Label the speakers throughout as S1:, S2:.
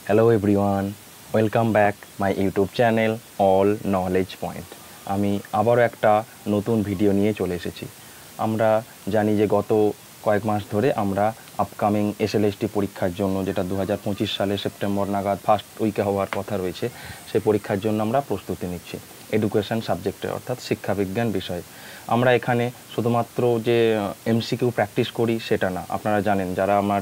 S1: Hello everyone, welcome back my YouTube channel all knowledge point. আমি আবারও একটা নতুন ভিডিও নিয়ে চলে এসেছি। আমরা জানি যে গত কয়েক মাস ধরে আমরা আপকামিং এসএলএসটি পরীক্ষার জন্য, যেটা 2025 সালে সেপ্টেম্বর নাগাদ ফার্স্ট উইকে হওয়ার কথা রয়েছে, সেই পরীক্ষার জন্য আমরা প্রস্তুতি নিচ্ছি এডুকেশন সাবজেক্টে, অর্থাৎ শিক্ষাবিজ্ঞান বিষয়ে। আমরা এখানে শুধুমাত্র যে এমসিকিউ প্র্যাকটিস করি সেটা না। আপনারা জানেন, যারা আমার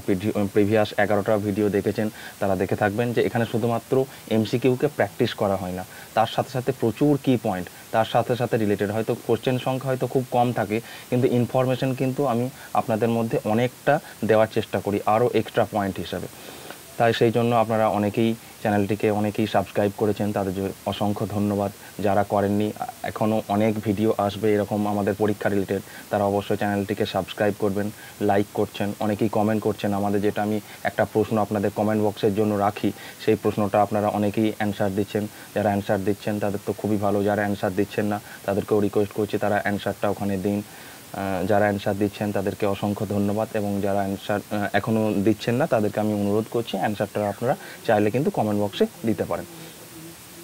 S1: প্রিভিয়াস 11টা ভিডিও দেখেছেন তারা দেখে থাকবেন যে এখানে শুধুমাত্র এমসিকিউকে প্র্যাকটিস করা হয় না, তার সাথে সাথে প্রচুর কি পয়েন্ট তার সাথে সাথে রিলেটেড। হয়তো কোশ্চেন সংখ্যা হয়তো খুব কম থাকে, কিন্তু ইনফরমেশন কিন্তু আমি আপনাদের মধ্যে অনেকটা দেওয়ার চেষ্টা করি আরও এক্সট্রা পয়েন্ট হিসাবে। তাই সেই জন্য আপনারা চ্যানেলটিকে অনেকেই সাবস্ক্রাইব করেছেন, তাদের অসংখ্য ধন্যবাদ। যারা করেননি, এখনও অনেক ভিডিও আসবে এরকম আমাদের পরীক্ষা রিলেটেড, তারা অবশ্যই চ্যানেলটিকে সাবস্ক্রাইব করবেন। লাইক করছেন, অনেকেই কমেন্ট করছেন আমাদের, যেটা আমি একটা প্রশ্ন আপনাদের কমেন্ট বক্সের জন্য রাখি, সেই প্রশ্নটা আপনারা অনেকেই অ্যান্সার দিচ্ছেন। যারা অ্যান্সার দিচ্ছেন তাদের তো খুবই ভালো, যারা অ্যান্সার দিচ্ছেন না তাদেরকেও রিকোয়েস্ট করছি তারা অ্যান্সারটা ওখানে দিন। যারা অ্যান্সার দিচ্ছেন তাদেরকে অসংখ্য ধন্যবাদ, এবং যারা অ্যান্সার এখনও দিচ্ছেন না তাদেরকে আমি অনুরোধ করছি অ্যান্সারটা আপনারা চাইলে কিন্তু কমেন্ট বক্সে দিতে পারেন।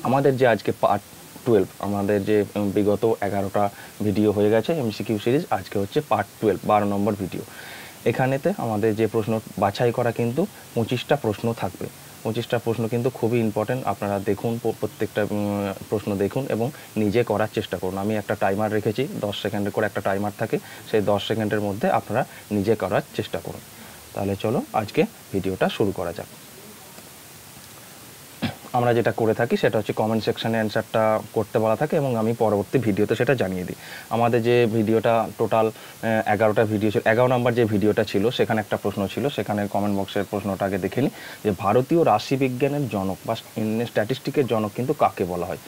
S1: আমাদের যে আজকে পার্ট 12, আমাদের যে বিগত 11টা ভিডিও হয়ে গেছে এমসিকিউ সিরিজ, আজকে হচ্ছে পার্ট 12 নম্বর ভিডিও। এখানেতে আমাদের যে প্রশ্ন বাছাই করা কিন্তু 25টা প্রশ্ন থাকবে। 25টা প্রশ্ন কিন্তু খুবই ইম্পর্টেন্ট। আপনারা দেখুন, প্রত্যেকটা প্রশ্ন দেখুন এবং নিজে করার চেষ্টা করুন। আমি একটা টাইমার রেখেছি, 10 সেকেন্ডের করে একটা টাইমার থাকে, সেই 10 সেকেন্ডের মধ্যে আপনারা নিজে করার চেষ্টা করুন। তাহলে চলো আজকে ভিডিওটা শুরু করা যাক। আমরা যেটা করে থাকি সেটা হচ্ছে কমেন্ট সেকশানে অ্যান্সারটা করতে বলা থাকে, এবং আমি পরবর্তী ভিডিওতে সেটা জানিয়ে দিই। আমাদের যে ভিডিওটা টোটাল 11টা ভিডিও ছিল, 11 নম্বর যে ভিডিওটা ছিল সেখানে একটা প্রশ্ন ছিল, সেখানে কমেন্ট বক্সের প্রশ্নটা আগে দেখে নিই যে ভারতীয় রাশিবিজ্ঞানের জনক বা স্ট্যাটিস্টিকের জনক কিন্তু কাকে বলা হয়।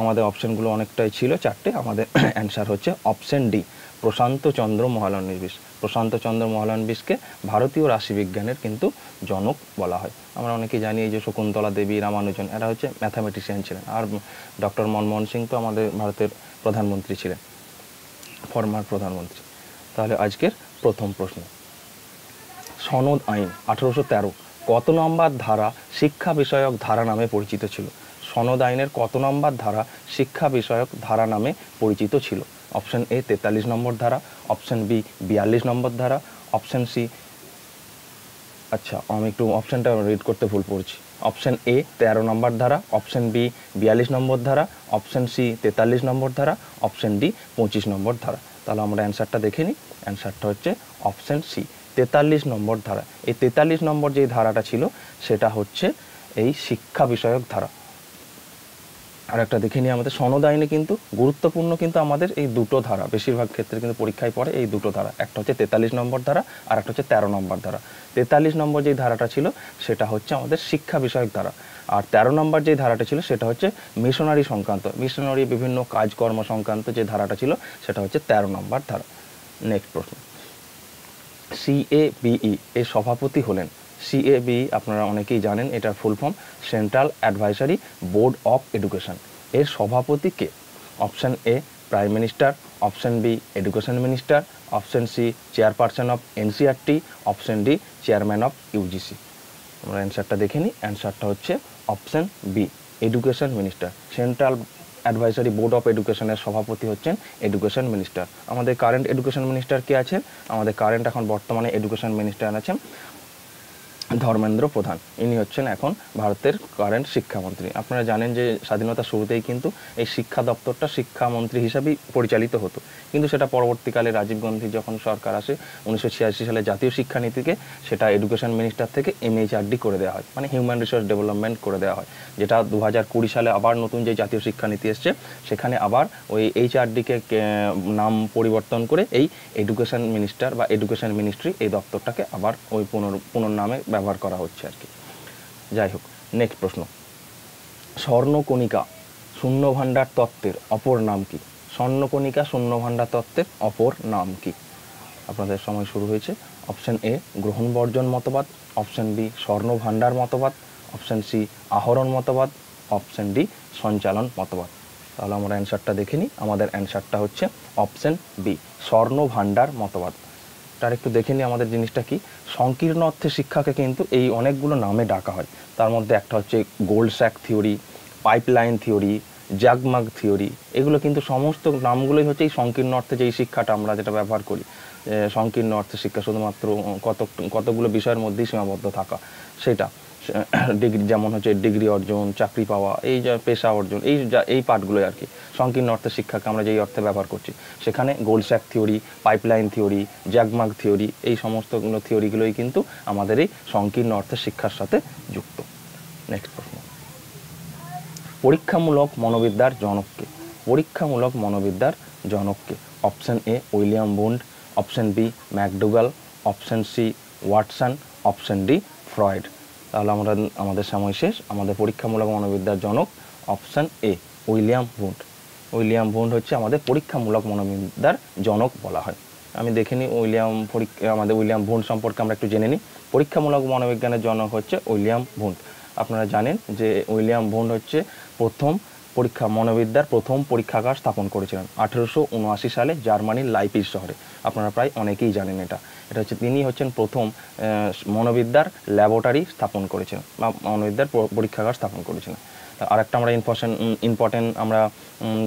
S1: আমাদের অপশানগুলো অনেকটাই ছিল, 4টে। আমাদের অ্যান্সার হচ্ছে অপশান ডি, প্রশান্ত চন্দ্র মহালনোবিশ। প্রশান্ত চন্দ্র মহালনোবিশকে ভারতীয় রাশিবিজ্ঞানের কিন্তু জনক বলা হয়। আমরা অনেকেই জানি এই যে শকুন্তলা দেবী, রামানুজন, এরা হচ্ছে ম্যাথামেটিশিয়ান ছিলেন। আর ডক্টর মনমোহন সিং তো আমাদের ভারতের প্রধানমন্ত্রী ছিলেন, ফর্মার প্রধানমন্ত্রী। তাহলে আজকের প্রথম প্রশ্ন, সনদ আইন 1813 কত নম্বর ধারা শিক্ষা বিষয়ক ধারা নামে পরিচিত ছিল? সনদ আইনের কত নম্বর ধারা শিক্ষা বিষয়ক ধারা নামে পরিচিত ছিল? অপশন এ 43 নম্বর ধারা, অপশন বি 42 নম্বর ধারা, অপশন সি, আচ্ছা আমি একটু অপশানটা রিড করতে ভুল পড়ছি। অপশান এ 13 নম্বর ধারা, অপশান বি 42 নম্বর ধারা, অপশান সি 43 নম্বর ধারা, অপশান ডি 25 নম্বর ধারা। তাহলে আমরা অ্যান্সারটা দেখে নিই। অ্যান্সারটা হচ্ছে অপশান সি 43 নম্বর ধারা। এই 43 নম্বর যে ধারাটা ছিল সেটা হচ্ছে এই শিক্ষা বিষয়ক ধারা। আর একটা দেখে নিই, আমাদের সনদ আইনে কিন্তু গুরুত্বপূর্ণ কিন্তু আমাদের এই দুটো ধারা, বেশিরভাগ ক্ষেত্রে কিন্তু পরীক্ষায় পড়ে এই দুটো ধারা। একটা হচ্ছে 43 নম্বর ধারা, আর একটা হচ্ছে 13 নম্বর ধারা। 43 নম্বর যেই ধারাটা ছিল সেটা হচ্ছে আমাদের শিক্ষা বিষয়ক ধারা, আর 13 নম্বর যেই ধারাটা ছিল সেটা হচ্ছে মিশনারি সংক্রান্ত, মিশনারি বিভিন্ন কাজকর্ম সংক্রান্ত যে ধারাটা ছিল সেটা হচ্ছে 13 নম্বর ধারা। নেক্সট প্রশ্ন, CABE এর সভাপতি হলেন? CABE আপনারা অনেকেই জানেন, এটার full form central advisory board of education. এর সভাপতি কে? Option A prime minister, option B education minister, option C chairperson of NCERT, option D chairman of UGC। আমরা অ্যান্সারটা দেখে নিই। অ্যান্সারটা হচ্ছে option B education minister. Central advisory board of এডুকেশনের সভাপতি হচ্ছেন এডুকেশন মিনিস্টার। আমাদের কারেন্ট এডুকেশন মিনিস্টার কে আছেন? আমাদের কারেন্ট এখন বর্তমানে এডুকেশন মিনিস্টার আছেন ধর্মেন্দ্র প্রধান। ইনি হচ্ছেন এখন ভারতের কারেন্ট শিক্ষামন্ত্রী। আপনারা জানেন যে স্বাধীনতার শুরুতেই কিন্তু এই শিক্ষা দপ্তরটা শিক্ষামন্ত্রী হিসাবেই পরিচালিত হতো, কিন্তু সেটা পরবর্তীকালে রাজীব গান্ধী যখন সরকার আসে 1986 সালে জাতীয় শিক্ষানীতিকে সেটা এডুকেশন মিনিস্টার থেকে MHRD করে দেওয়া হয়, মানে হিউম্যান রিসোর্স ডেভেলপমেন্ট করে দেওয়া হয়, যেটা 2020 সালে আবার নতুন যে জাতীয় শিক্ষানীতি এসছে সেখানে আবার ওই HRDকে নাম পরিবর্তন করে এই এডুকেশন মিনিস্টার বা এডুকেশন মিনিস্ট্রি এই দপ্তরটাকে আবার ওই পুনর্নামে ব্যবহার করা হচ্ছে আর কি। যাই হোক, নেক্সট প্রশ্ন, স্বর্ণকণিকা শূন্যভাণ্ডার তত্ত্বের অপর নাম কি? স্বর্ণকণিকা শূন্যভাণ্ডার তত্ত্বের অপর নাম কি? আপনাদের সময় শুরু হয়েছে। অপশান এ গ্রহণ বর্জন মতবাদ, অপশান বি স্বর্ণভাণ্ডার মতবাদ, অপশান সি আহরণ মতবাদ, অপশান ডি সঞ্চালন মতবাদ। তাহলে আমরা অ্যান্সারটা দেখে নিই। আমাদের অ্যান্সারটা হচ্ছে অপশান বি স্বর্ণভাণ্ডার মতবাদ। তার একটু দেখে নিই আমাদের জিনিসটা কি। সংকীর্ণ অর্থে শিক্ষাকে কিন্তু এই অনেকগুলো নামে ডাকা হয়। তার মধ্যে একটা হচ্ছে gold sack theory, pipeline theory, জ্যাগমাগ থিওরি। এগুলো কিন্তু সমস্ত নামগুলোই হচ্ছে এই সংকীর্ণ অর্থে যেই শিক্ষাটা আমরা যেটা ব্যবহার করি। সংকীর্ণ অর্থে শিক্ষা শুধুমাত্র কতগুলো বিষয়ের মধ্যেই সীমাবদ্ধ থাকা, সেটা ডিগ্রি, যেমন হচ্ছে ডিগ্রি অর্জন, চাকরি পাওয়া, এই যা পেশা অর্জন, এই পার্টগুলোই আর কি সংকীর্ণ অর্থে শিক্ষাকে আমরা যেই অর্থে ব্যবহার করছি। সেখানে gold sack theory, pipeline theory, জ্যাগমাগ থিওরি, এই সমস্তগুলো থিওরিগুলোই কিন্তু আমাদের এই সংকীর্ণ অর্থের শিক্ষার সাথে যুক্ত। নেক্সট প্রশ্ন, পরীক্ষামূলক মনোবিদ্যার জনককে? পরীক্ষামূলক মনোবিদ্যার জনককে? Option A William Wundt, option B McDougall, option C Watson, option D Freud. তাহলে আমাদের সময় শেষ। আমাদের পরীক্ষামূলক মনোবিদ্যার জনক option A William Wundt. William Wundt হচ্ছে আমাদের পরীক্ষামূলক মনোবিদ্যার জনক বলা হয়। আমি দেখে নিই আমাদের উইলিয়াম বুন্ড সম্পর্কে আমরা একটু জেনে নিই। পরীক্ষামূলক মনোবিজ্ঞানের জনক হচ্ছে উইলিয়াম বুন্ড। আপনারা জানেন যে উইলিয়াম বুন্ড হচ্ছে মনোবিদ্যার প্রথম পরীক্ষাগার স্থাপন করেছিলেন 1879 সালে জার্মানির লাইপজিগ শহরে। আপনারা প্রায় অনেকেই জানেন এটা হচ্ছে তিনি হচ্ছেন প্রথম মনোবিদ্যার ল্যাবরেটরি স্থাপন করেছিলেন বা মনোবিদ্যার পরীক্ষাগার স্থাপন করেছিলেন। আরেকটা আমরা ইম্পর্টেন্ট আমরা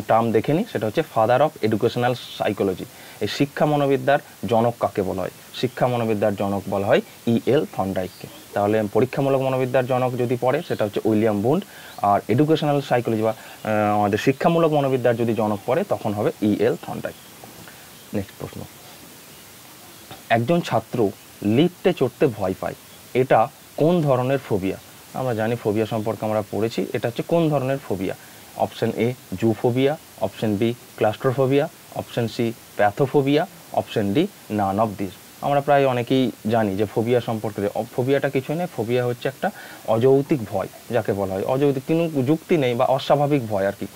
S1: টার্ম দেখে নিই, সেটা হচ্ছে ফাদার অফ এডুকেশনাল সাইকোলজি। এই শিক্ষা মনোবিদ্যার জনক কাকে বলা হয়? শিক্ষা মনোবিদ্যার জনক বলা হয় E.L. থর্নডাইককে। তাহলে পরীক্ষামূলক মনোবিদ্যার জনক যদি পড়ে সেটা হচ্ছে উইলিয়াম বুন্ড, আর এডুকেশনাল সাইকোলজি বা আমাদের শিক্ষামূলক মনোবিদ্যার যদি জনক পড়ে তখন হবে E.L. থর্নডাইক। নেক্সট প্রশ্ন, একজন ছাত্র লিফটে চড়তে ভয় পায়, এটা কোন ধরনের ফোবিয়া? আমরা জানি ফোবিয়া সম্পর্কে আমরা পড়েছি, এটা হচ্ছে কোন ধরনের phobia? Option A zoophobia, option B claustrophobia, option C pathophobia, option D none of this. আমরা প্রায় অনেকেই জানি যে ফোবিয়া সম্পর্কে। ফোবিয়াটা কিছুই নেই, ফোবিয়া হচ্ছে একটা অযৌক্তিক ভয় যাকে বলা হয়। অযৌক্তিক, কোনো যুক্তি নেই বা অস্বাভাবিক ভয় আর কি,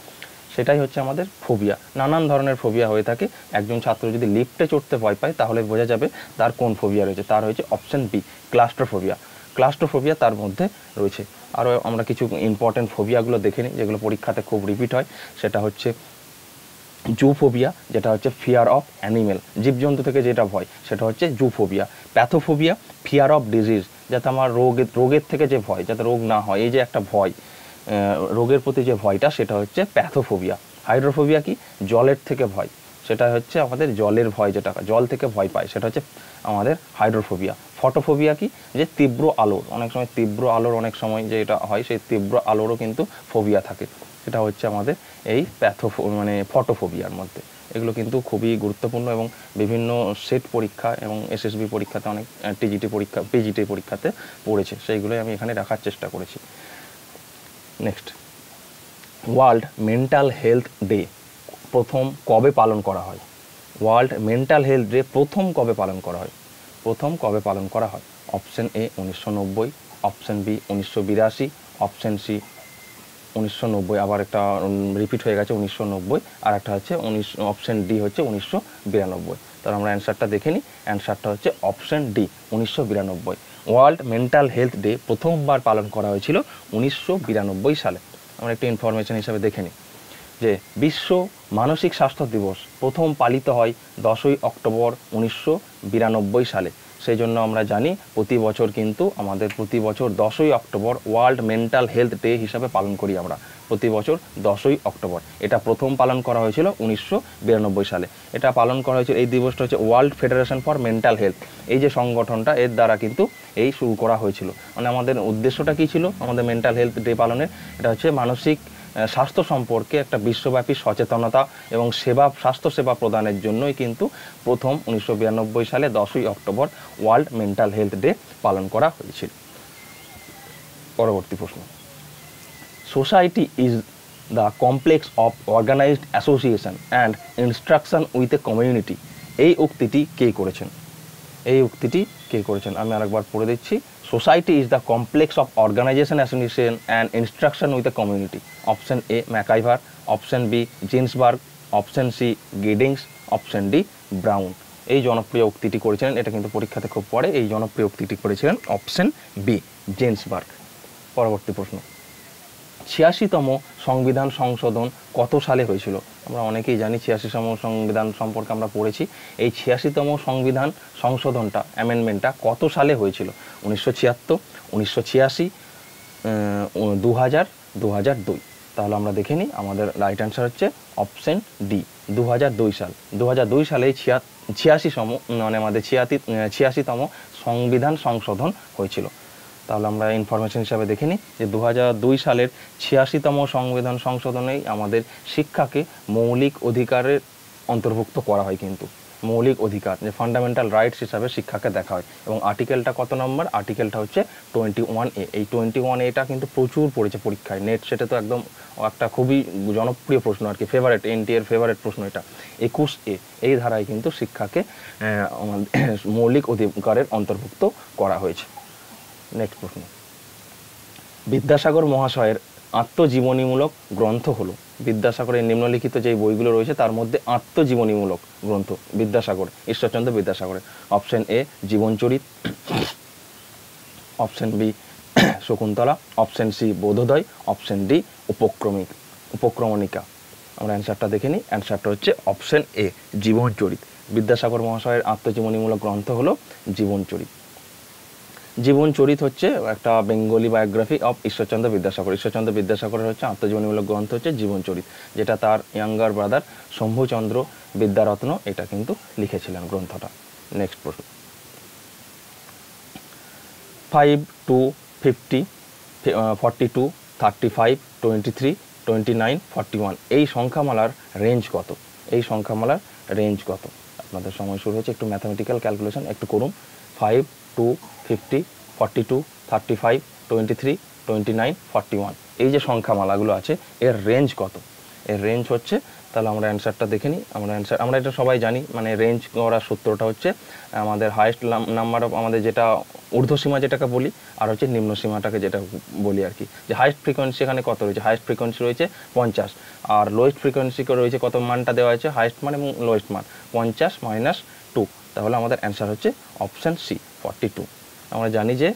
S1: সেটাই হচ্ছে আমাদের ফোবিয়া। নানান ধরনের ফোবিয়া হয়ে থাকে। একজন ছাত্র যদি লিফটে চড়তে ভয় পায় তাহলে বোঝা যাবে তার কোন ফোবিয়া রয়েছে। তার হয়েছে অপশন বি ক্লাস্ট্রোফোবিয়া। ক্লাস্ট্রোফোবিয়া তার মধ্যে রয়েছে। আরও আমরা কিছু ইম্পর্টেন্ট ফোবিয়াগুলো দেখে নিই যেগুলো পরীক্ষাতে খুব রিপিট হয়। সেটা হচ্ছে জুফোবিয়া, যেটা হচ্ছে ফিয়ার অফ অ্যানিমেল, জীবজন্তু থেকে যেটা ভয় সেটা হচ্ছে জুফোবিয়া। প্যাথোফোবিয়া ফিয়ার অফ ডিজিজ, যাতে আমার রোগের থেকে যে ভয়, যাতে রোগ না হয়, এই যে একটা ভয়, রোগের প্রতি যে ভয়টা, সেটা হচ্ছে প্যাথোফোবিয়া। হাইড্রোফোবিয়া কি? জলের থেকে ভয়, সেটা হচ্ছে আমাদের জলের ভয়, যেটা জল থেকে ভয় পায়, সেটা হচ্ছে আমাদের হাইড্রোফোবিয়া। ফটোফোবিয়া কি? যে তীব্র আলোর, অনেক সময় তীব্র আলোর অনেক সময় যে এটা হয়, সেই তীব্র আলোরও কিন্তু ফোবিয়া থাকে, সেটা হচ্ছে আমাদের এই ফটোফোবিয়ার মধ্যে। এগুলো কিন্তু খুবই গুরুত্বপূর্ণ এবং বিভিন্ন সেট পরীক্ষা এবং এসএসবি পরীক্ষাতে, অনেক টিজিটি পরীক্ষা, পিজিটি পরীক্ষাতে পড়েছে, সেইগুলোই আমি এখানে রাখার চেষ্টা করেছি। Next, world Mental Health day প্রথম কবে পালন করা হয়? ওয়ার্ল্ড মেন্টাল হেলথ ডে প্রথম কবে পালন করা হয়? Option A 1990, option B 1982, option C 1990, আবার একটা রিপিট হয়ে গেছে 1990, আর একটা হচ্ছে অপশন ডি হচ্ছে 1992। তাহলে আমরা অ্যান্সারটা দেখে নিই। অ্যান্সারটা হচ্ছে option D 1992। World Mental Health day প্রথমবার পালন করা হয়েছিল 1992 সালে। আমরা একটু ইনফরমেশন হিসাবে দেখে নিই যে বিশ্ব মানসিক স্বাস্থ্য দিবস প্রথম পালিত হয় 10ই অক্টোবর 1992 সালে। সেই জন্য আমরা জানি প্রতি বছর 10ই October World Mental Health Day হিসাবে পালন করি আমরা প্রতি বছর 10ই অক্টোবর। এটা প্রথম পালন করা হয়েছিল 1992 সালে। এটা পালন করা হয়েছিল, এই দিবসটা হচ্ছে world federation for mental health, এই যে সংগঠনটা, এর দ্বারা কিন্তু এই শুরু করা হয়েছিল। মানে আমাদের উদ্দেশ্যটা কী ছিল আমাদের মেন্টাল হেলথ ডে পালনের? এটা হচ্ছে মানসিক স্বাস্থ্য সম্পর্কে একটা বিশ্বব্যাপী সচেতনতা এবং স্বাস্থ্য সেবা প্রদানের জন্যই কিন্তু প্রথম 1992 সালে 10ই October World Mental Health Day পালন করা হয়েছিল। পরবর্তী প্রশ্ন, society is the complex of organised association and instruction with a community. এই উক্তিটি কে করেছেন? আমি আরেকবার পড়ে দিচ্ছি। Society is the complex of organization, association and instruction with a community. Option A McIver, option B Ginsberg, option C Giddings, option D Brown. এই জনপ্রিয় উক্তিটি করেছিলেন, এটা কিন্তু পরীক্ষাতে খুব পড়ে, এই জনপ্রিয় উক্তিটি করেছিলেন অপশন বি জেন্সবার্গ। পরবর্তী প্রশ্ন, 86তম সংবিধান সংশোধন কত সালে হয়েছিল? আমরা অনেকেই জানি 86তম সংবিধান সম্পর্কে আমরা পড়েছি। এই 86তম সংবিধান সংশোধনটা, অ্যামেন্ডমেন্টটা কত সালে হয়েছিল? 1976, 1986, 2000, 2002। তাহলে আমরা দেখে নিই, আমাদের রাইট অ্যান্সার হচ্ছে অপশন ডি, 2002 সাল। 2002 সালে 86তম মানে আমাদের 86তম সংবিধান সংশোধন হয়েছিল। তাহলে আমরা ইনফরমেশন হিসাবে দেখে নিই যে 2002 সালের 86তম সংবিধান সংশোধনেই আমাদের শিক্ষাকে মৌলিক অধিকারের অন্তর্ভুক্ত করা হয়। কিন্তু মৌলিক অধিকার যে ফান্ডামেন্টাল রাইটস হিসাবে শিক্ষাকে দেখা হয়। এবং আর্টিকেলটা কত নম্বর? আর্টিকেলটা হচ্ছে 21A। এই 21Aটা কিন্তু প্রচুর পড়েছে পরীক্ষায়, নেট সেটা তো একদম একটা খুবই জনপ্রিয় প্রশ্ন আর কি, ফেভারেট, এনটিএর ফেভারেট প্রশ্ন এটা। 21A এই ধারায় কিন্তু শিক্ষাকে মৌলিক অধিকারের অন্তর্ভুক্ত করা হয়েছে। নেক্সট প্রশ্ন, বিদ্যাসাগর মহাশয়ের আত্মজীবনীমূলক গ্রন্থ হলো? বিদ্যাসাগরের নিম্নলিখিত যে বইগুলো রয়েছে তার মধ্যে আত্মজীবনীমূলক গ্রন্থ বিদ্যাসাগর, ঈশ্বরচন্দ্র বিদ্যাসাগরের। Option A Jibancharit, option B Shakuntala, option C Bodhodoy, option D Upakramanika. আমরা অ্যান্সারটা দেখে নিই। অ্যান্সারটা হচ্ছে অপশন এ জীবনচরিত। বিদ্যাসাগর মহাশয়ের আত্মজীবনীমূলক গ্রন্থ হলো জীবনচরিত। জীবনচরিত হচ্ছে একটা Bengali biography of Ishwarchandra Vidyasagar. Ishwarchandra বিদ্যাসাগরের হচ্ছে আত্মজীবনীমূলক গ্রন্থ হচ্ছে জীবনচরিত, যেটা তার ইয়াঙ্গার ব্রাদার শম্ভুচন্দ্র বিদ্যারত্ন এটা কিন্তু লিখেছিলেন গ্রন্থটা। নেক্সট প্রশ্ন, 5 to 50, 42, 35, 23, 29, 41 এই সংখ্যামালার রেঞ্জ কত? এই সংখ্যামালার রেঞ্জ কত? আপনাদের সময় শুরু হচ্ছে, একটু ম্যাথামেটিক্যাল ক্যালকুলেশন একটু করুন। 5 to 50, 42, 35, 23, 29, 41 এই যে সংখ্যামালাগুলো আছে এর রেঞ্জ কত? এর রেঞ্জ হচ্ছে, তাহলে আমরা অ্যান্সারটা দেখে নিই। আমরা এটা সবাই জানি, মানে রেঞ্জ করার সূত্রটা হচ্ছে আমাদের হাইয়েস্ট নাম্বার অফ আমাদের যেটা ঊর্ধ্বসীমা যেটাকে বলি, আর হচ্ছে নিম্ন সীমাটাকে যেটা বলি আর কি। যে হাইয়েস্ট ফ্রিকোয়েন্সি এখানে কত রয়েছে? হাইয়েস্ট ফ্রিকোয়েন্সি রয়েছে 50, আর লোয়েস্ট ফ্রিকোয়েন্সি রয়েছে কত? মানটা দেওয়া আছে হাইয়েস্ট মান এবং লোয়েস্ট মান 50 - 2। তাহলে আমাদের অ্যান্সার হচ্ছে অপশান সি 42। আমরা জানি যে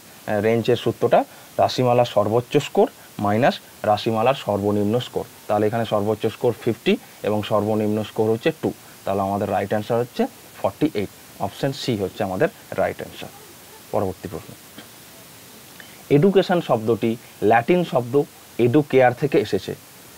S1: রেঞ্জের সূত্রটা রাশিমালার সর্বোচ্চ স্কোর মাইনাস রাশিমালার সর্বনিম্ন স্কোর। তাহলে এখানে সর্বোচ্চ স্কোর 50 এবং সর্বনিম্ন স্কোর হচ্ছে 2। তাহলে আমাদের রাইট অ্যান্সার হচ্ছে 48। অপশান সি হচ্ছে আমাদের রাইট অ্যান্সার। পরবর্তী প্রশ্ন, এডুকেশন শব্দটি ল্যাটিন শব্দ এডুকেয়ার থেকে এসেছে,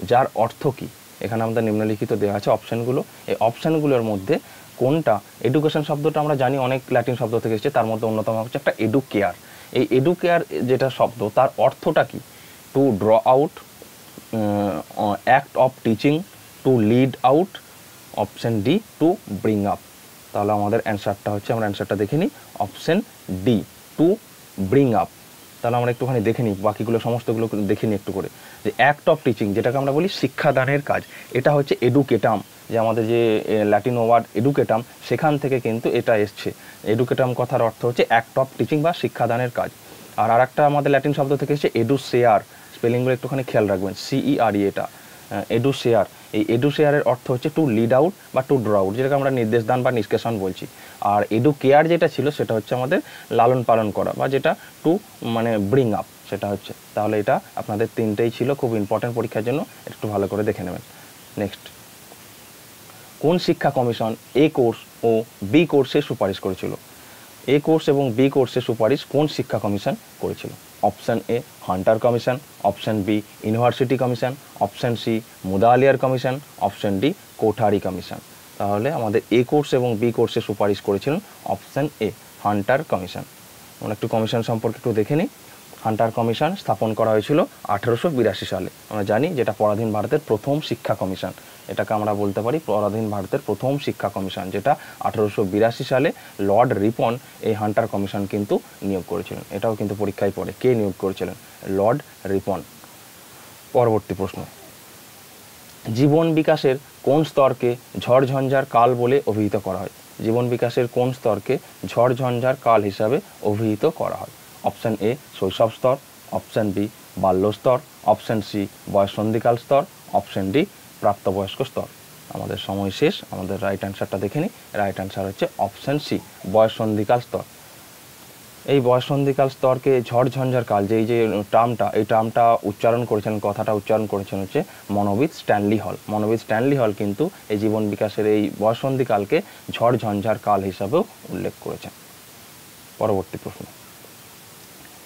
S1: যার অর্থ কী? এখানে আমাদের নিম্নলিখিত দেওয়া আছে অপশানগুলো। এই অপশানগুলোর মধ্যে কোনটা? এডুকেশন শব্দটা আমরা জানি অনেক ল্যাটিন শব্দ থেকে এসেছে, তার মধ্যে অন্যতম হচ্ছে একটা এডুকেয়ার। এই এডুকেয়ার যেটা শব্দ তার অর্থটা কী? To draw out, act of teaching, to lead out, option D to bring up. তাহলে আমাদের অ্যান্সারটা হচ্ছে, আমরা অ্যান্সারটা দেখে নিই, option D to bring up. তাহলে আমরা একটুখানি দেখে নিই, বাকিগুলো সমস্তগুলো দেখে নিই একটু করে। যে অ্যাক্ট অফ টিচিং যেটাকে আমরা বলি শিক্ষাদানের কাজ, এটা হচ্ছে এডুকেটাম, যে আমাদের যে ল্যাটিন ওয়ার্ড এডুকেটাম সেখান থেকে কিন্তু এটা এসছে। এডুকেটাম কথার অর্থ হচ্ছে অ্যাক্ট অফ টিচিং বা শিক্ষাদানের কাজ। আর একটা আমাদের ল্যাটিন শব্দ থেকে এসেছে এডুসেয়ার, স্পেলিংগুলো একটুখানি খেয়াল রাখবেন, CERE এটা এডুসেয়ার। এই এডুসেয়ারের অর্থ হচ্ছে টু লিড আউট বা টু ড্র আউট, যেটাকে আমরা নির্দেশদান বা নিষ্কাশন বলছি। আর এডুকেয়ার যেটা ছিল সেটা হচ্ছে আমাদের লালন পালন করা, বা যেটা টু মানে ব্রিং আপ সেটা হচ্ছে। তাহলে এটা আপনাদের তিনটেই ছিল, খুব ইম্পর্টেন্ট পরীক্ষার জন্য, একটু ভালো করে দেখে নেবেন। নেক্সট, কোন শিক্ষা কমিশন এ কোর্স ও বি কোর্সে সুপারিশ করেছিল? এ কোর্স এবং বি কোর্সে সুপারিশ কোন শিক্ষা কমিশন করেছিল? Option A Hunter commission, option B university commission, option C Mudaliar commission, option D Kothari commission. তাহলে আমাদের এ কোর্স এবং বি কোর্সে সুপারিশ করেছিলেন অপশান এ হান্টার কমিশন। আমরা একটু কমিশন সম্পর্কে একটু দেখে নিই। হান্টার কমিশন স্থাপন করা হয়েছিল 1882 সালে। আমরা জানি যেটা পরাধীন ভারতের প্রথম শিক্ষা কমিশন, এটাকে আমরা বলতে পারি পরাধীন ভারতের প্রথম শিক্ষা কমিশন, যেটা 1882 সালে লর্ড রিপন এই হান্টার কমিশন কিন্তু নিয়োগ করেছিলেন। এটাও কিন্তু পরীক্ষায় পড়ে, কে নিয়োগ করেছিলেন? লর্ড রিপন। পরবর্তী প্রশ্ন, জীবন বিকাশের কোন স্তরকে ঝড়ঝঞ্ঝার কাল বলে অভিহিত করা হয়? জীবন বিকাশের কোন স্তরকে ঝড়ঝঞ্ঝার কাল হিসাবে অভিহিত করা হয়? অপশান এ শৈশব স্তর, অপশান বি বাল্য স্তর, অপশান সি বয়ঃসন্ধিকাল স্তর, অপশান ডি প্রাপ্তবয়স্ক স্তর। আমাদের সময় শেষ, আমাদের রাইট অ্যান্সারটা দেখে নিই। রাইট অ্যান্সার হচ্ছে অপশান সি বয়ঃসন্ধিকাল স্তর। এই বয়ঃসন্ধিকাল স্তরকে ঝড়ঝঞ্ঝার কাল, যে এই যে টার্মটা, এই টার্মটা উচ্চারণ করেছেন, কথাটা উচ্চারণ করেছেন হচ্ছে মনোবিদ স্ট্যানলি হল। মনোবিদ স্ট্যানলি হল কিন্তু এই জীবন বিকাশের এই বয়ঃসন্ধিকালকে ঝড়ঝঞ্ঝার কাল হিসাবেও উল্লেখ করেছেন। পরবর্তী প্রশ্ন,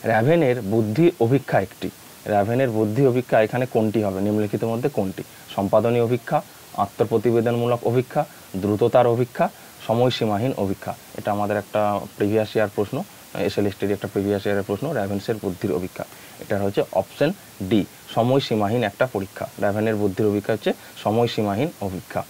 S1: র্যাভেনের বুদ্ধি অভিক্ষা একটি। র্যাভেনের বুদ্ধি অভিক্ষা এখানে কোনটি হবে? নিম্নলিখিতের মধ্যে কোনটি? সম্পাদনী অভিক্ষা, আত্মপ্রতিবেদনমূলক অভিক্ষা, দ্রুততার অভিক্ষা, সময়সীমাহীন অভিক্ষা। এটা আমাদের একটা প্রিভিয়াস ইয়ার প্রশ্ন, এসএলএসটির একটা প্রিভিয়াস ইয়ারের প্রশ্ন, র্যাভেন্সের বুদ্ধির অভিক্ষা। এটা হচ্ছে অপশন ডি, সময়সীমাহীন একটা পরীক্ষা। র্যাভেনের বুদ্ধির অভিক্ষা হচ্ছে সময়সীমাহীন অভিক্ষা।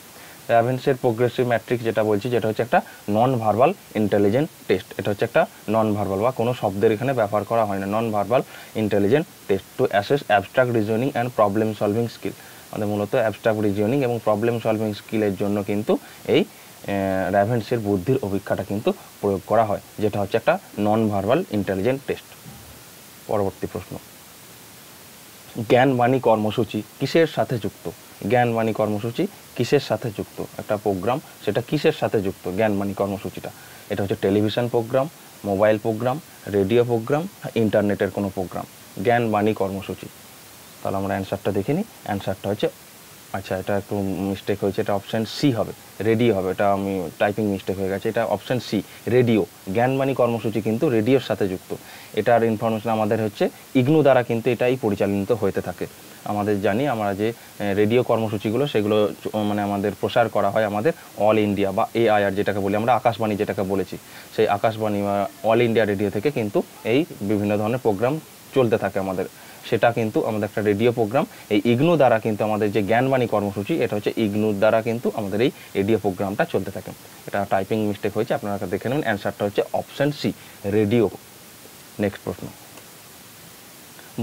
S1: র্যাভেন্সের প্রোগ্রেসিভ ম্যাট্রিক্স যেটা বলছি, যেটা হচ্ছে একটা নন ভার্বাল ইন্টেলিজেন্ট টেস্ট। এটা হচ্ছে একটা নন ভার্বাল বা কোনো শব্দের এখানে ব্যবহার করা হয় না, non verbal intelligent test to assess abstract reasoning and problem solving skill. আমাদের মূলত অ্যাবস্ট্রাক্ট রিজনিং এবং প্রবলেম সলভিং স্কিলের জন্য কিন্তু এই র্যাভেন্সের বুদ্ধির অভিক্ষাটা কিন্তু প্রয়োগ করা হয়, যেটা হচ্ছে একটা নন ভার্বাল ইন্টেলিজেন্ট টেস্ট। পরবর্তী প্রশ্ন, জ্ঞানবাণী কর্মসূচি কিসের সাথে যুক্ত? জ্ঞানবাণী কর্মসূচি কিসের সাথে যুক্ত? একটা প্রোগ্রাম, সেটা কিসের সাথে যুক্ত জ্ঞানবাণী কর্মসূচিটা? এটা হচ্ছে television program, mobile program, radio program, ইন্টারনেটের কোনো প্রোগ্রাম। জ্ঞানবাণী কর্মসূচি, তাহলে আমরা অ্যান্সারটা দেখে নিই। অ্যান্সারটা হচ্ছে, আচ্ছা এটা একটু মিস্টেক হয়েছে, এটা অপশান সি হবে, রেডিও হবে। এটা আমি টাইপিং মিস্টেক হয়ে গেছে, এটা অপশান সি রেডিও। জ্ঞানবাণী কর্মসূচি কিন্তু রেডিওর সাথে যুক্ত। এটার ইনফরমেশন আমাদের হচ্ছে ইগনু দ্বারা কিন্তু এটাই পরিচালিত হতে থাকে। আমাদের জানি আমরা যে রেডিও কর্মসূচিগুলো সেগুলো মানে আমাদের প্রসার করা হয় আমাদের অল ইন্ডিয়া বা AIR যেটাকে বলি আমরা, আকাশবাণী যেটাকে বলেছি, সেই আকাশবাণী বা অল ইন্ডিয়া রেডিও থেকে কিন্তু এই বিভিন্ন ধরনের প্রোগ্রাম চলতে থাকে আমাদের। সেটা কিন্তু আমাদের একটা রেডিও প্রোগ্রাম। এই ইগনু দ্বারা কিন্তু আমাদের যে জ্ঞানবাণী কর্মসূচি, এটা হচ্ছে ইগনুর দ্বারা কিন্তু আমাদের এই রেডিও প্রোগ্রামটা চলতে থাকে। এটা টাইপিং মিস্টেক হয়েছে, আপনারা দেখে নেবেন। অ্যান্সারটা হচ্ছে অপশান সি রেডিও। নেক্সট প্রশ্ন,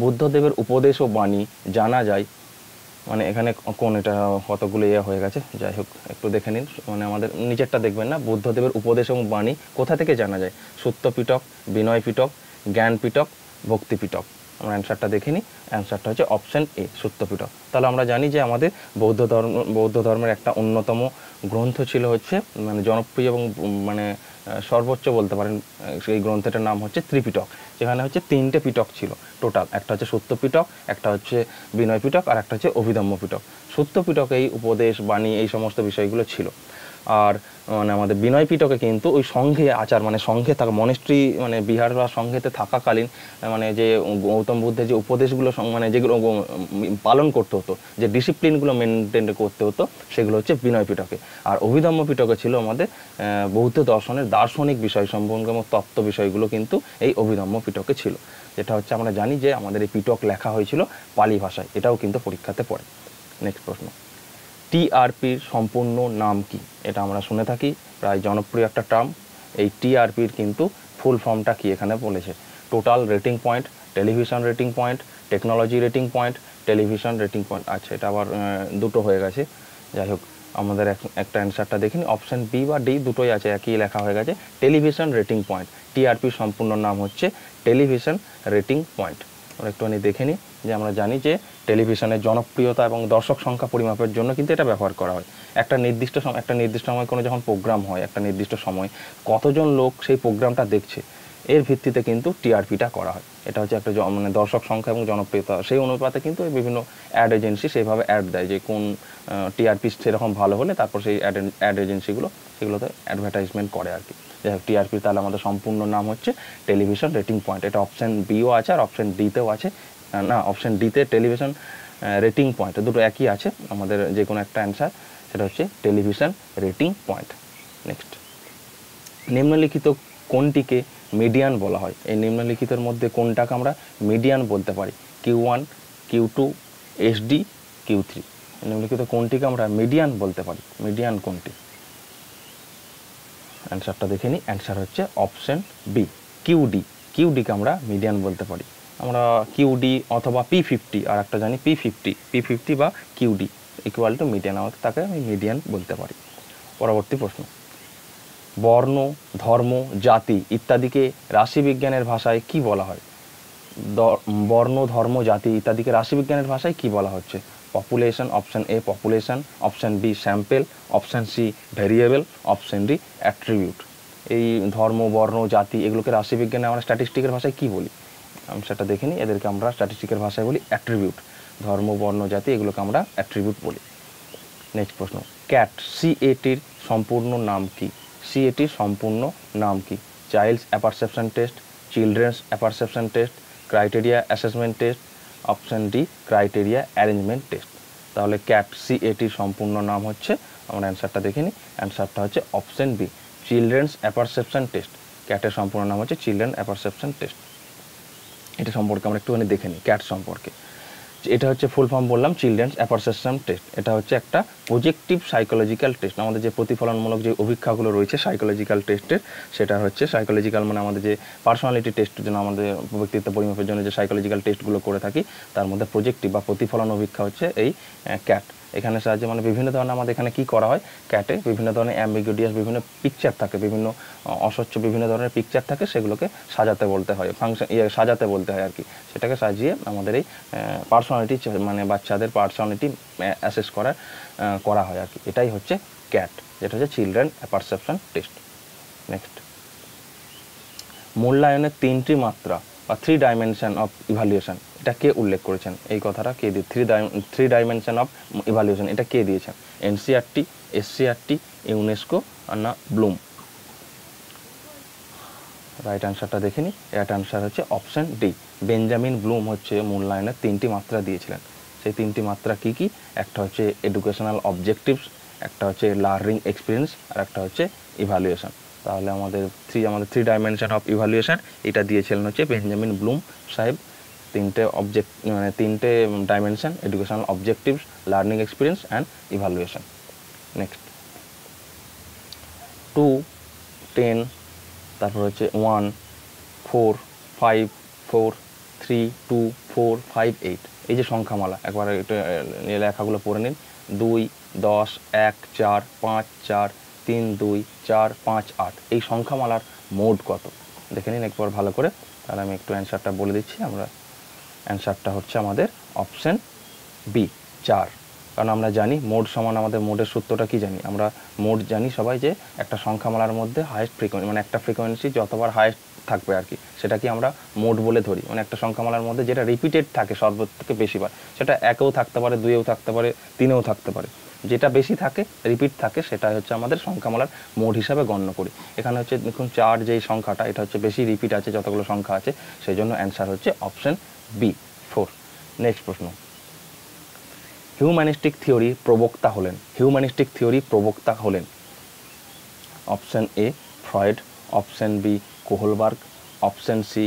S1: বুদ্ধদেবের উপদেশ ও বাণী জানা যায়, মানে এখানে কোন, এটা কতগুলো হয়ে গেছে, যাই হোক একটু দেখে নিন। মানে আমাদের নিচেরটা দেখবেন না, বুদ্ধদেবের উপদেশ এবং বাণী কোথা থেকে জানা যায়? সত্য পিটক, বিনয় পিটক, জ্ঞান পিটক, ভক্তি পিটক। আমরা অ্যান্সারটা দেখে নিই। অ্যান্সারটা হচ্ছে অপশান এ সত্য পিটক। তাহলে আমরা জানি যে আমাদের বৌদ্ধ ধর্মের একটা অন্যতম গ্রন্থ ছিল হচ্ছে মানে জনপ্রিয় এবং মানে সর্বোচ্চ বলতে পারেন, সেই গ্রন্থটার নাম হচ্ছে ত্রিপিটক। যেখানে হচ্ছে 3টে পিটক ছিল টোটাল, একটা হচ্ছে সত্য পিটক, একটা হচ্ছে বিনয় পিটক, আর একটা হচ্ছে অভিধম্ম পিটক। সত্য পিটকে এই উপদেশ বাণী এই সমস্ত বিষয়গুলো ছিল। আর মানে আমাদের বিনয় পিটকে কিন্তু ওই সংঘে আচার, মানে সংঘে থাকা মনেস্ট্রি, মানে বিহার বা সংঘেতে থাকাকালীন মানে যে গৌতম বুদ্ধের যে উপদেশগুলো মানে যেগুলো পালন করতে হতো, যে ডিসিপ্লিনগুলো মেনটেন করতে হতো, সেগুলো হচ্ছে বিনয় পিটকে। আর অভিধম্ম পিটকে ছিল আমাদের বৌদ্ধ দর্শনের দার্শনিক বিষয় সম্পর্কে এবং তত্ত্ব বিষয়গুলো কিন্তু এই অভিধম্ম পিটকে ছিল। যেটা হচ্ছে আমরা জানি যে আমাদের এই পিটক লেখা হয়েছিল পালি ভাষায়, এটাও কিন্তু পরীক্ষাতে পড়ে। নেক্সট প্রশ্ন, TRPর সম্পূর্ণ নাম কি? এটা আমরা শুনে থাকি, প্রায় জনপ্রিয় একটা টার্ম। এই TRPর কিন্তু ফুল ফর্মটা কি এখানে বলেছে? Total rating point, television rating point, technology rating point, television rating point. আচ্ছা এটা আবার দুটো হয়ে গেছে, যাই হোক আমাদের একটা অ্যান্সারটা দেখিনি। অপশান বি বা ডি দুটোই আছে, একই লেখা হয়ে গেছে, টেলিভিশন রেটিং পয়েন্ট। TRPর সম্পূর্ণ নাম হচ্ছে টেলিভিশন রেটিং পয়েন্ট। আমরা একটুখানি দেখে নিই যে আমরা জানি যে টেলিভিশনের জনপ্রিয়তা এবং দর্শক সংখ্যা পরিমাপের জন্য কিন্তু এটা ব্যবহার করা হয়। একটা নির্দিষ্ট সময় কোনো যখন প্রোগ্রাম হয়, একটা নির্দিষ্ট সময় কতজন লোক সেই প্রোগ্রামটা দেখছে, এর ভিত্তিতে কিন্তু TRPটা করা হয়। এটা হচ্ছে একটা মানে দর্শক সংখ্যা এবং জনপ্রিয়তা, সেই অনুপাতে কিন্তু বিভিন্ন অ্যাড এজেন্সি সেইভাবে অ্যাড দেয় যে কোন TRP সেরকম ভালো হলে তারপর সেই অ্যাড এজেন্সিগুলো সেগুলোতে অ্যাডভার্টাইজমেন্ট করে আর কি। যাই হোক TRP তাহলে আমাদের সম্পূর্ণ নাম হচ্ছে টেলিভিশন রেটিং পয়েন্ট। এটা অপশান বিও আছে আর অপশান ডিতেও আছে, না অপশান ডিতে টেলিভিশন রেটিং পয়েন্ট দুটো একই আছে, আমাদের যে কোনো একটা অ্যান্সার সেটা হচ্ছে টেলিভিশন রেটিং পয়েন্ট। নেক্সট, নিম্নলিখিত কোনটিকে মিডিয়ান বলা হয়? এই নিম্নলিখিতের মধ্যে কোনটাকে আমরা মিডিয়ান বলতে পারি? Q1, Q2, SD, Q3। নিম্নলিখিত কোনটিকে আমরা মিডিয়ান বলতে পারি? মিডিয়ান কোনটি? অ্যান্সারটা দেখে নিই। অ্যান্সার হচ্ছে অপশান বি QD। QDকে আমরা মিডিয়ান বলতে পারি। আমরা QD অথবা P50, আর একটা জানি P50 বা QD ইকুয়াল টু মিডিয়ান, আমাদের তাকে আমি মিডিয়ান বলতে পারি। পরবর্তী প্রশ্ন, বর্ণ, ধর্ম, জাতি ইত্যাদিকে রাশিবিজ্ঞানের ভাষায় কি বলা হয়? বর্ণ, ধর্ম, জাতি ইত্যাদিকে রাশিবিজ্ঞানের ভাষায় কি বলা হচ্ছে? Population, option A population, option B sample, option C variable, option D attribute. এই ধর্ম, বর্ণ, জাতি এগুলোকে রাশিবিজ্ঞানে আমরা স্ট্যাটিস্টিকের ভাষায় কী বলি? আমি সেটা দেখে নিই। এদেরকে আমরা স্ট্যাটিস্টিকের ভাষায় বলি অ্যাট্রিবিউট। ধর্ম, বর্ণ, জাতি এগুলোকে আমরা অ্যাট্রিবিউট বলি। নেক্সট প্রশ্ন, ক্যাট সিএটির সম্পূর্ণ নাম কি? সিএটির সম্পূর্ণ নাম কি? Child's apperception test, children's apperception test, criteria assessment test, option D criteria arrangement test. তাহলে ক্যাট সিএটির সম্পূর্ণ নাম হচ্ছে, আমরা অ্যান্সারটা দেখে নিই, অ্যান্সারটা হচ্ছে option B children's apperception test. ক্যাটের সম্পূর্ণ নাম হচ্ছে চিলড্রেন অ্যাপারসেপশন টেস্ট। এটা সম্পর্কে আমরা একটুখানি দেখে নিই ক্যাট সম্পর্কে। এটা হচ্ছে ফুল ফর্ম বললাম চিলড্রেন্স অ্যাপারসেপশন টেস্ট। এটা হচ্ছে একটা প্রজেক্টিভ সাইকোলজিক্যাল টেস্ট। আমাদের যে প্রতিফলনমূলক যে অভিক্ষাগুলো রয়েছে সাইকোলজিক্যাল টেস্টের, সেটা হচ্ছে সাইকোলজিক্যাল মানে আমাদের যে পার্সোনালিটি টেস্টের জন্য, আমাদের ব্যক্তিত্ব পরিমাপের জন্য যে সাইকোলজিক্যাল টেস্টগুলো করে থাকি, তার মধ্যে প্রজেক্টিভ বা প্রতিফলন অভিক্ষা হচ্ছে এই ক্যাট। এখানে সাহায্যে মানে বিভিন্ন ধরনের আমাদের এখানে কী করা হয়, ক্যাটে বিভিন্ন ধরনের অ্যাম্বিগুইটিয়াস বিভিন্ন পিকচার থাকে, বিভিন্ন অস্বচ্ছ বিভিন্ন ধরনের পিকচার থাকে, সেগুলোকে সাজাতে বলতে হয়, সাজাতে বলতে হয় আর কি। সেটাকে সাজিয়ে আমাদের এই পার্সোনালিটি মানে বাচ্চাদের পার্সোনালিটি অ্যাসেস করা হয় আর কি। এটাই হচ্ছে ক্যাট, যেটা হচ্ছে চিলড্রেন পারসেপশন টেস্ট। নেক্সট, মূল্যায়নের 3টি মাত্রা বা 3 ডাইমেনশন অফ ইভ্যালুয়েশন, এটা কে উল্লেখ করেছেন? এই কথাটা কে দিয়ে 3 ডাইমেনশন অফ ইভ্যালুয়েশন এটা কে দিয়েছেন? এনসিআরটি, এসসিআরটি, ইউনেস্কো আর না ব্লুম? রাইট অ্যান্সারটা দেখে নিই। রাইট অ্যান্সার হচ্ছে অপশান ডি বেঞ্জামিন ব্লুম হচ্ছে মূল্যায়নের 3টি মাত্রা দিয়েছিলেন। সেই 3টি মাত্রা কী কী? একটা হচ্ছে এডুকেশনাল অবজেক্টিভস, একটা হচ্ছে লার্নিং এক্সপিরিয়েন্স, আর একটা হচ্ছে ইভ্যালুয়েশন। তাহলে আমাদের 3 ডাইমেনশন অফ ইভ্যালুয়েশন এটা দিয়েছিলেন হচ্ছে বেঞ্জামিন ব্লুম সাহেব। 3টে dimension, educational objectives, learning experience and evaluation. Next, 2, 10, তারপর হচ্ছে 1, 4, 5, 4, 3, 2, 4, 5, 8 এই যে সংখ্যামালা, একবার এটা লেখাগুলো পড়ে নিন। 2, 10, 1, 4, 5, 4, 3, 2, 4, 5, 8 এই সংখ্যামালার মোড কত দেখে নিন একবার ভালো করে। তাহলে আমি একটু অ্যান্সারটা বলে দিচ্ছি। আমরা অ্যান্সারটা হচ্ছে আমাদের অপশান বি 4। কারণ আমরা জানি মোড সমান, আমাদের মোডের সূত্রটা কি জানি আমরা? মোড জানি সবাই যে একটা সংখ্যামালার মধ্যে হাইয়েস্ট ফ্রিকোয়েন্সি মানে একটা ফ্রিকোয়েন্সি যতবার হাইয়েস্ট থাকবে আর কি, সেটা কি আমরা মোড বলে ধরি। মানে একটা সংখ্যামালার মধ্যে যেটা রিপিটেড থাকে সর্বথেকে বেশিবার, সেটা 1এও থাকতে পারে, 2এও থাকতে পারে, 3এও থাকতে পারে। যেটা বেশি থাকে, রিপিট থাকে, সেটাই হচ্ছে আমাদের সংখ্যামালার মোড হিসাবে গণ্য করি। এখানে হচ্ছে দেখুন 4 যেই সংখ্যাটা, এটা হচ্ছে বেশি রিপিট আছে যতগুলো সংখ্যা আছে, সেই জন্য অ্যান্সার হচ্ছে অপশান বি 4। নেক্সট প্রশ্ন, হিউম্যানিস্টিক থিওরির প্রবক্তা হলেন? হিউম্যানিস্টিক থিওরির প্রবক্তা হলেন option A Freud, option B Kohlberg, option C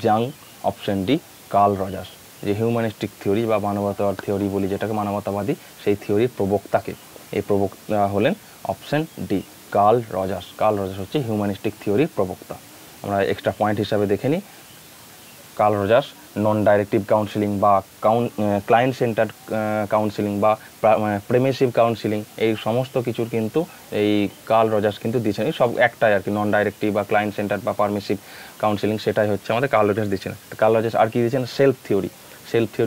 S1: Jung, option D Carl Rogers. যে হিউম্যানিস্টিক থিওরি বা মানবতাবাদ থিওরি বলি যেটাকে, মানবতাবাদী, সেই থিওরির প্রবক্তাকে? এই প্রবক্তা হলেন option D Carl Rogers. Carl Rogers হচ্ছে হিউম্যানিস্টিক থিওরির প্রবক্তা। আমরা এক্সট্রা পয়েন্ট হিসাবে দেখে নিই। Carl Rogers non directive counselling বা ক্লায়েন্ট সেন্টার্ড কাউন্সিলিং বা প্রেমিসিভ কাউন্সিলিং, এই সমস্ত কিছুর কিন্তু এই কার্ল রজার্স কিন্তু দিয়েছেন। এই সব একটাই আর কি, নন ডাইরেক্টিভ বা ক্লায়েন্ট সেন্টার্ড বা পারমিসিভ কাউন্সিলিং, সেটাই হচ্ছে আমাদের কার্ল রজার্স দিয়েছেন। কার্ল রজার্স আর কি দিয়েছেন? সেলফ থিওরি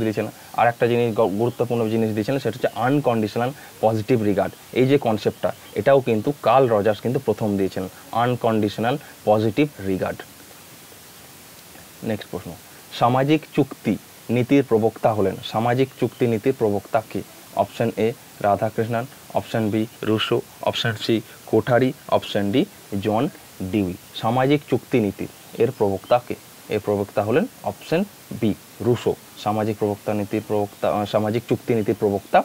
S1: দিয়েছেন। আর একটা জিনিস, গুরুত্বপূর্ণ জিনিস দিয়েছেন, সেটা হচ্ছে আনকন্ডিশনাল পজিটিভ রিগার্ড। এই যে কনসেপ্টটা, এটাও কিন্তু কার্ল রজার্স কিন্তু প্রথম দিয়েছেন, আনকন্ডিশনাল পজিটিভ রিগার্ড। নেক্সট প্রশ্ন, সামাজিক চুক্তি নীতির প্রবক্তা হলেন? সামাজিক চুক্তি নীতির প্রবক্তা কে? Option A Radhakrishnan, option B Rousseau, option C Kothari, option D John Dewey. সামাজিক চুক্তি নীতির এর প্রবক্তা কে? এর প্রবক্তা হলেন অপশান বি রুশো। সামাজিক চুক্তি নীতির প্রবক্তা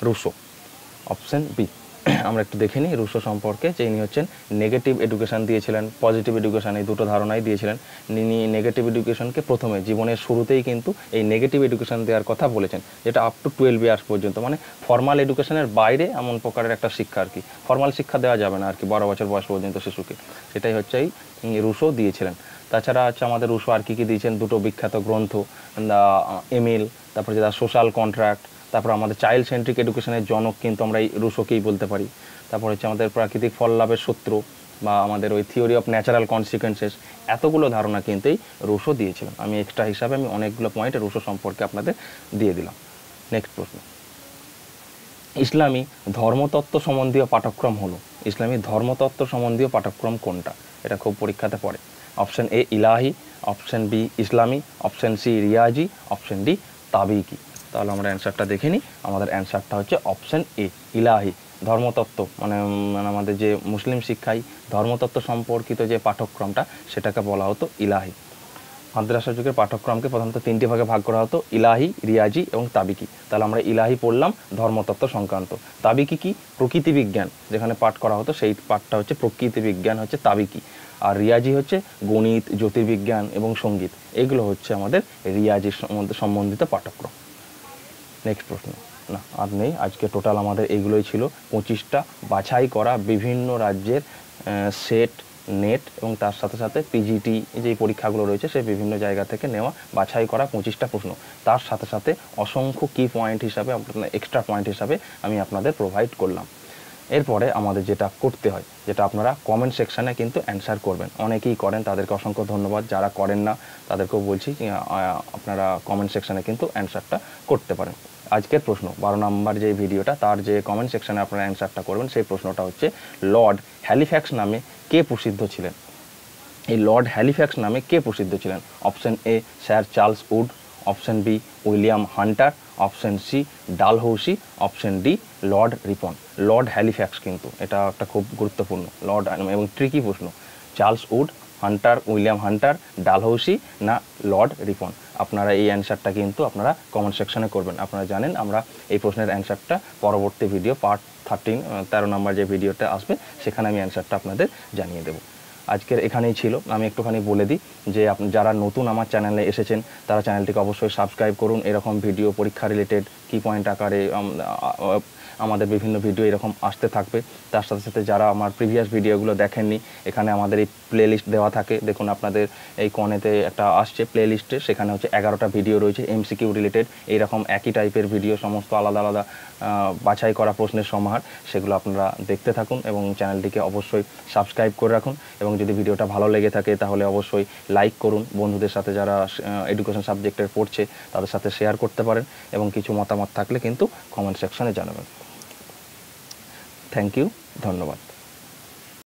S1: রুশো, অপশান বি। আমরা একটু দেখে নিই রুশো সম্পর্কে, যে ইনি হচ্ছেন নেগেটিভ এডুকেশান দিয়েছিলেন, পজিটিভ এডুকেশান, এই দুটো ধারণাই দিয়েছিলেন। ইনি নেগেটিভ এডুকেশনকে প্রথমে জীবনের শুরুতেই কিন্তু এই নেগেটিভ এডুকেশান দেওয়ার কথা বলেছেন, যেটা আপ টু 12 ইয়ার্স পর্যন্ত, মানে ফর্মাল এডুকেশনের বাইরে এমন প্রকারের একটা শিক্ষা আর কি, ফর্মাল শিক্ষা দেওয়া যাবে না আর কি 12 বছর বয়স পর্যন্ত শিশুকে, সেটাই হচ্ছে এই রুশো দিয়েছিলেন। তাছাড়া হচ্ছে আমাদের রুশো আর কি দিয়েছেন, দুটো বিখ্যাত গ্রন্থ, দ্য এমিল, তারপরে যে দ্য সোশ্যাল কন্ট্রাক্ট, তারপর আমাদের চাইল্ড সেন্ট্রিক এডুকেশনের জনক কিন্তু আমরা এই রুশোকেই বলতে পারি। তারপর হচ্ছে আমাদের প্রাকৃতিক ফল লাভের সূত্র বা আমাদের ওই থিওরি অফ ন্যাচারাল কনসিকুয়েন্সেস, এতগুলো ধারণা কিন্তু এই রুশো দিয়েছিলেন। আমি এক্সট্রা হিসাবে অনেকগুলো পয়েন্ট রুশো সম্পর্কে আপনাদের দিয়ে দিলাম। নেক্সট প্রশ্ন, ইসলামী ধর্মতত্ত্ব সম্বন্ধীয় পাঠ্যক্রম হলো, ইসলামী ধর্মতত্ত্ব সম্বন্ধীয় পাঠ্যক্রম কোনটা? এটা খুব পরীক্ষাতে পড়ে। Option A Ilahi, option B Islami, option C Riaji, option D তাবিকি। তাহলে আমরা অ্যান্সারটা দেখে নিই। আমাদের অ্যান্সারটা হচ্ছে অপশন এ ইলাহি। ধর্মতত্ত্ব মানে আমাদের যে মুসলিম শিক্ষায় ধর্মতত্ত্ব সম্পর্কিত যে পাঠ্যক্রমটা সেটাকে বলা হতো ইলাহি। মাদ্রাসা যুগের পাঠ্যক্রমকে প্রধানত তিনটি ভাগে ভাগ করা হতো, ইলাহি, রিয়াজি এবং তাবিকি। তাহলে আমরা ইলাহি পড়লাম ধর্মতত্ত্ব সংক্রান্ত। তাবিকি কি? প্রকৃতি বিজ্ঞান যেখানে পাঠ করা হতো সেই পাঠটা হচ্ছে প্রকৃতি বিজ্ঞান, হচ্ছে তাবিকি। আর রিয়াজি হচ্ছে গণিত, জ্যোতির্বিজ্ঞান এবং সঙ্গীত, এগুলো হচ্ছে আমাদের রিয়াজির সম্বন্ধিত পাঠ্যক্রম। নেক্সট প্রশ্ন। না আর নেই, আজকে টোটাল আমাদের এইগুলোই ছিল 25টা বাছাই করা বিভিন্ন রাজ্যের সেট, নেট এবং তার সাথে সাথে পিজিটি যেই পরীক্ষাগুলো রয়েছে সেই বিভিন্ন জায়গা থেকে নেওয়া বাছাই করা 25টা প্রশ্ন। তার সাথে সাথে অসংখ্য কি পয়েন্ট হিসাবে, এক্সট্রা পয়েন্ট হিসাবে আমি আপনাদের প্রোভাইড করলাম। এরপরে আমাদের যেটা করতে হয়, যেটা আপনারা কমেন্ট সেকশানে কিন্তু অ্যান্সার করবেন। অনেকেই করেন, তাদেরকে অসংখ্য ধন্যবাদ। যারা করেন না তাদেরকেও বলছি আপনারা কমেন্ট সেকশানে কিন্তু অ্যান্সারটা করতে পারেন। আজকের প্রশ্ন 12 নম্বর যে ভিডিওটা, তার যে কমেন্ট সেকশানে আপনারা অ্যান্সারটা করবেন সেই প্রশ্নটা হচ্ছে, লর্ড হ্যালিফ্যাক্স নামে কে প্রসিদ্ধ ছিলেন? এই লর্ড হ্যালিফ্যাক্স নামে কে প্রসিদ্ধ ছিলেন? Option A sir Charles Wood, option B William Hunter, option C Dalhousie, option D Lord Ripon. Lord Halifax কিন্তু এটা একটা খুব গুরুত্বপূর্ণ লর্ড এবং ট্রিকি প্রশ্ন। Charles Wood, Hunter, William Hunter, Dalhousie না লর্ড রিপন? আপনারা এই অ্যান্সারটা কিন্তু আপনারা কমেন্ট সেকশনে করবেন। আপনারা জানেন আমরা এই প্রশ্নের অ্যান্সারটা পরবর্তী ভিডিও পার্ট 13 নম্বর যে ভিডিওটা আসবে সেখানে আমি অ্যান্সারটা আপনাদের জানিয়ে দেবো। আজকের এখানেই ছিল। আমি একটুখানি বলে দিই যে যারা নতুন আমার চ্যানেলে এসেছেন তারা চ্যানেলটিকে অবশ্যই সাবস্ক্রাইব করুন। এরকম ভিডিও পরীক্ষা রিলেটেড কি পয়েন্ট আকারে আমাদের বিভিন্ন ভিডিও এরকম আসতে থাকবে। তার সাথে সাথে যারা আমার প্রিভিয়াস ভিডিওগুলো দেখেননি, এখানে আমাদের এই প্লেলিস্ট দেওয়া থাকে। দেখুন আপনাদের এই কর্নেতে একটা আসছে প্লেলিস্টে, সেখানে হচ্ছে 11টা ভিডিও রয়েছে এমসিকিউ রিলেটেড, এইরকম একই টাইপের ভিডিও, সমস্ত আলাদা আলাদা বাছাই করা প্রশ্নের সমাহার। সেগুলো আপনারা দেখতে থাকুন এবং চ্যানেলটিকে অবশ্যই সাবস্ক্রাইব করে রাখুন। এবং যদি ভিডিওটা ভালো লেগে থাকে তাহলে অবশ্যই লাইক করুন। বন্ধুদের সাথে যারা এডুকেশন সাবজেক্টের পড়ছে তাদের সাথে শেয়ার করতে পারেন এবং কিছু মতামত থাকলে কিন্তু কমেন্ট সেকশনে জানাবেন। থ্যাংক ইউ, ধন্যবাদ।